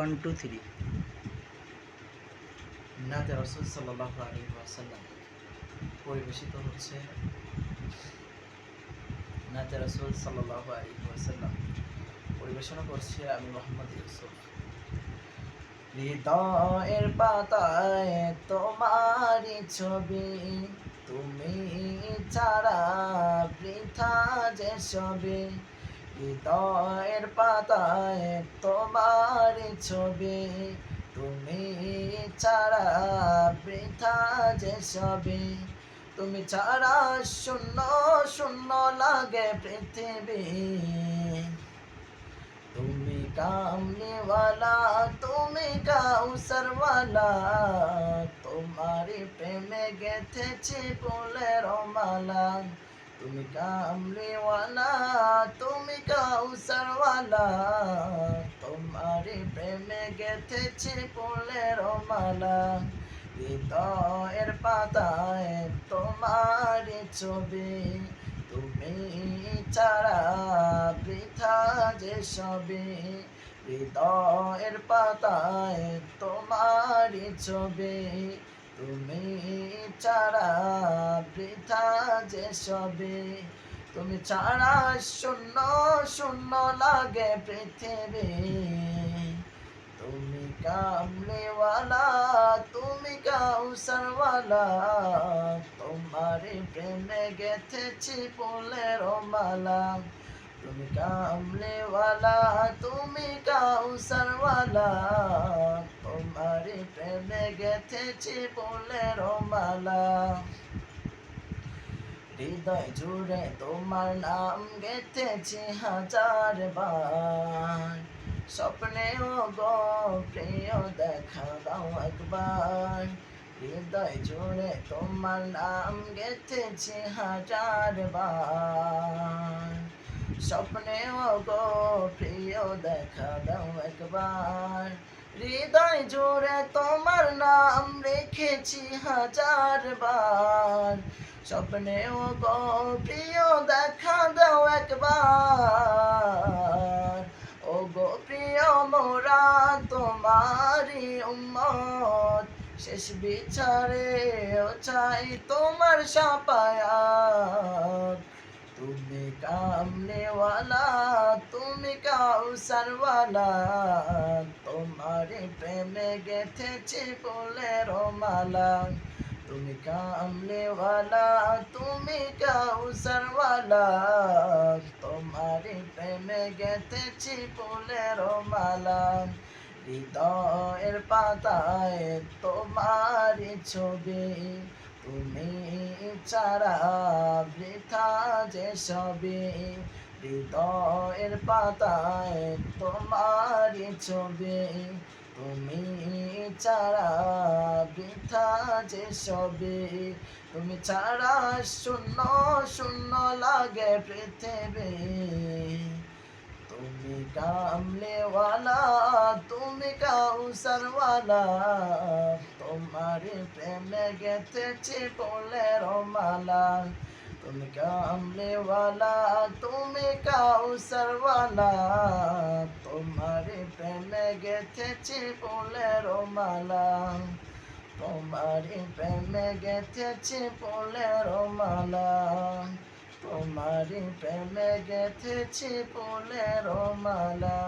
1 2 3 নাতে রাসূল সাল্লাল্লাহু আলাইহি ওয়াসাল্লাম পরিবেশিত হচ্ছে নাতে রাসূল সাল্লাল্লাহু আলাইহি ওয়াসাল্লাম পরিবেশনা করছে আমি মোহাম্মদ ইউসুফ। হৃদয়ের পাতায় তোমারই ছবি, তুমি ছাড়া বৃথা যে সবে। হৃদয়ের পাতায় তোমারই ছবি, তুমি ছাড়া বৃথা যে সবে। তুমি ছাড়া শূন্য শূন্য লাগে পৃথিবী। তুমি কামলিওয়ালা, তুমি কাউসারওয়ালা, তোমারি প্রেমে গেথেছি ফুলের মালা। তুমি কামলিওয়ালা, তুমি কাউসারওয়ালা, তোমারি প্রেমে গেথেছি ফুলের মালা। হৃদয়ের পাতায় তোমারি ছবি, তুমি ছাড়া বৃথা যে সবে। হৃদয়ের পাতায় তোমারই ছবি, তুমি ছাড়া বৃথা যে সবে। তুমি ছাড়া শূন্য শূন্য লাগে পৃথিবী। তুমি কামলিওয়ালা, তুমি কাউসারওয়ালা, তোমারি প্রেমে গেথেছি ফুলের মালা। তুমি কামলিওয়ালা, তুমি কাউসারওয়ালা, তোমারি প্রেমে গেথেছি ফুলের মালা। হৃদয় জুড়ে তোমার নাম গেথেছি হাজার বার, স্বপ্নেও গো প্রিয় দেখা দাও একবার। হৃদয় জুড়ে তোমার নাম গেথেছি হাজার বার, স্বপ্নেও গো প্রিয় দেখা দাও একবার। হৃদয় জুড়ে তোমার নাম রেখেছি হাজার বার, স্বপ্নেও গো প্রিয় দেখা দাও একবার। ও গো প্রিয় মোরা তোমারি উম্মত, শেষ বিচারে ও চাই তোমার শাফায়াত। তুমি কামলিওয়ালা, তুমি কাউসারওয়ালা, তোমারি প্রেমে গেথেছি ফুলের মালা। তুমি কামলিওয়ালা, তুমি কাউসারওয়ালা, তোমারি প্রেমে গেথেছি ফুলের মালা। হৃদয়ের পাতায় তোমারি ছবি, তুমি ছাড়া বৃথা যে সবে। হৃদয়ের পাতায় তোমারি ছবি, তুমি ছাড়া বৃথা যে সবে। তুমি ছাড়া শূন্য শূন্য লাগে পৃথিবী। তুমি কামলিওয়ালা, তুমি কাউসারওয়ালা, তোমারি প্রেমে গেথেছি ফুলের মালা। তুমি কামলিওয়ালা, তুমি কাউসারওয়ালা, তোমারি প্রেমে গেথেছি ফুলের মালা। তোমারি প্রেমে গেথেছি ফুলের মালা, তোমারি প্রেমে গেথেছি ফুলের মালা।